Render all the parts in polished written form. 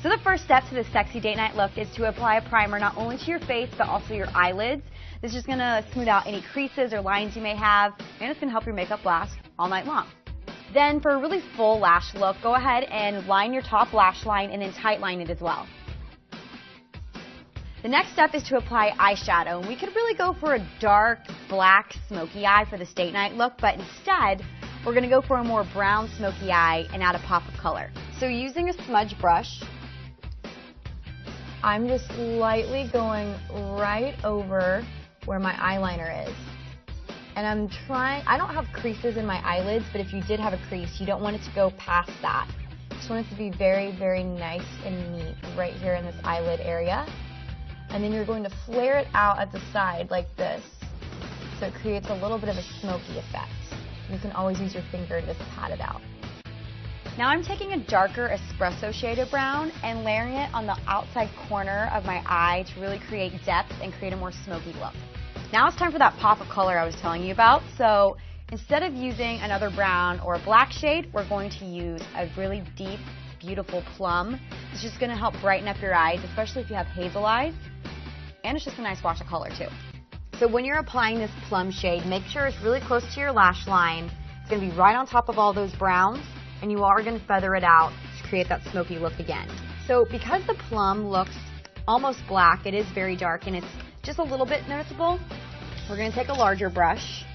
So the first step to the sexy date night look is to apply a primer not only to your face but also your eyelids. This is just going to smooth out any creases or lines you may have, and it's going to help your makeup last all night long. Then for a really full lash look, go ahead and line your top lash line and then tight line it as well. The next step is to apply eyeshadow, and we could really go for a dark black smoky eye for this date night look, but instead we're going to go for a more brown smoky eye and add a pop of color. So using a smudge brush, I'm just lightly going right over where my eyeliner is. And I don't have creases in my eyelids, but if you did have a crease, you don't want it to go past that. You just want it to be very, very nice and neat right here in this eyelid area. And then you're going to flare it out at the side like this, so it creates a little bit of a smoky effect. You can always use your finger to just pat it out. Now I'm taking a darker espresso shade of brown and layering it on the outside corner of my eye to really create depth and create a more smoky look. Now it's time for that pop of color I was telling you about. So instead of using another brown or a black shade, we're going to use a really deep, beautiful plum. It's just going to help brighten up your eyes, especially if you have hazel eyes. And it's just a nice wash of color too. So when you're applying this plum shade, make sure it's really close to your lash line. It's going to be right on top of all those browns, and you are going to feather it out to create that smoky look again. So because the plum looks almost black, it is very dark and it's just a little bit noticeable, we're going to take a larger brush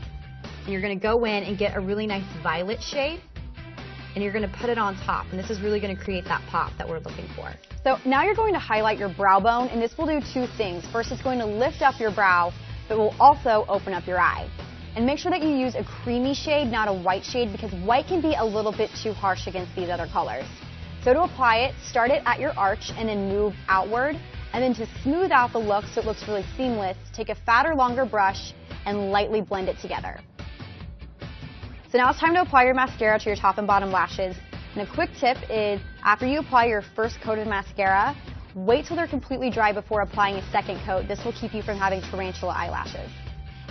and you're going to go in and get a really nice violet shade and you're going to put it on top, and this is really going to create that pop that we're looking for. So now you're going to highlight your brow bone, and this will do two things. First, it's going to lift up your brow, but will also open up your eye. And make sure that you use a creamy shade, not a white shade, because white can be a little bit too harsh against these other colors. So to apply it, start it at your arch and then move outward. And then to smooth out the look so it looks really seamless, take a fatter, longer brush and lightly blend it together. So now it's time to apply your mascara to your top and bottom lashes. And a quick tip is, after you apply your first coat of mascara, wait till they're completely dry before applying a second coat. This will keep you from having tarantula eyelashes.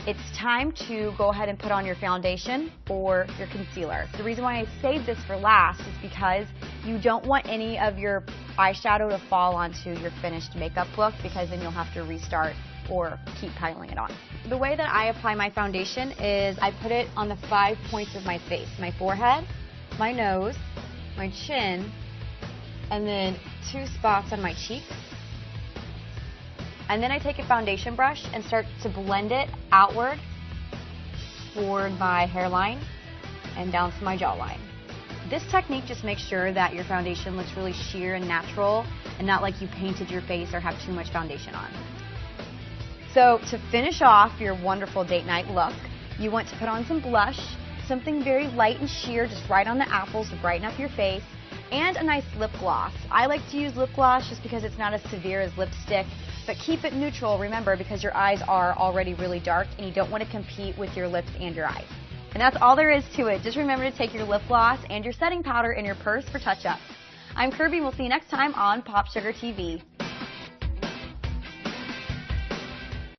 It's time to go ahead and put on your foundation or your concealer. The reason why I saved this for last is because you don't want any of your eyeshadow to fall onto your finished makeup look, because then you'll have to restart or keep piling it on. The way that I apply my foundation is I put it on the 5 points of my face: my forehead, my nose, my chin, and then 2 spots on my cheeks. And then I take a foundation brush and start to blend it outward toward my hairline and down to my jawline. This technique just makes sure that your foundation looks really sheer and natural and not like you painted your face or have too much foundation on. So to finish off your wonderful date night look, you want to put on some blush, something very light and sheer, just right on the apples to brighten up your face, and a nice lip gloss. I like to use lip gloss just because it's not as severe as lipstick, but keep it neutral, remember, because your eyes are already really dark and you don't want to compete with your lips and your eyes. And that's all there is to it. Just remember to take your lip gloss and your setting powder in your purse for touch-ups. I'm Kirby, and we'll see you next time on Pop Sugar TV.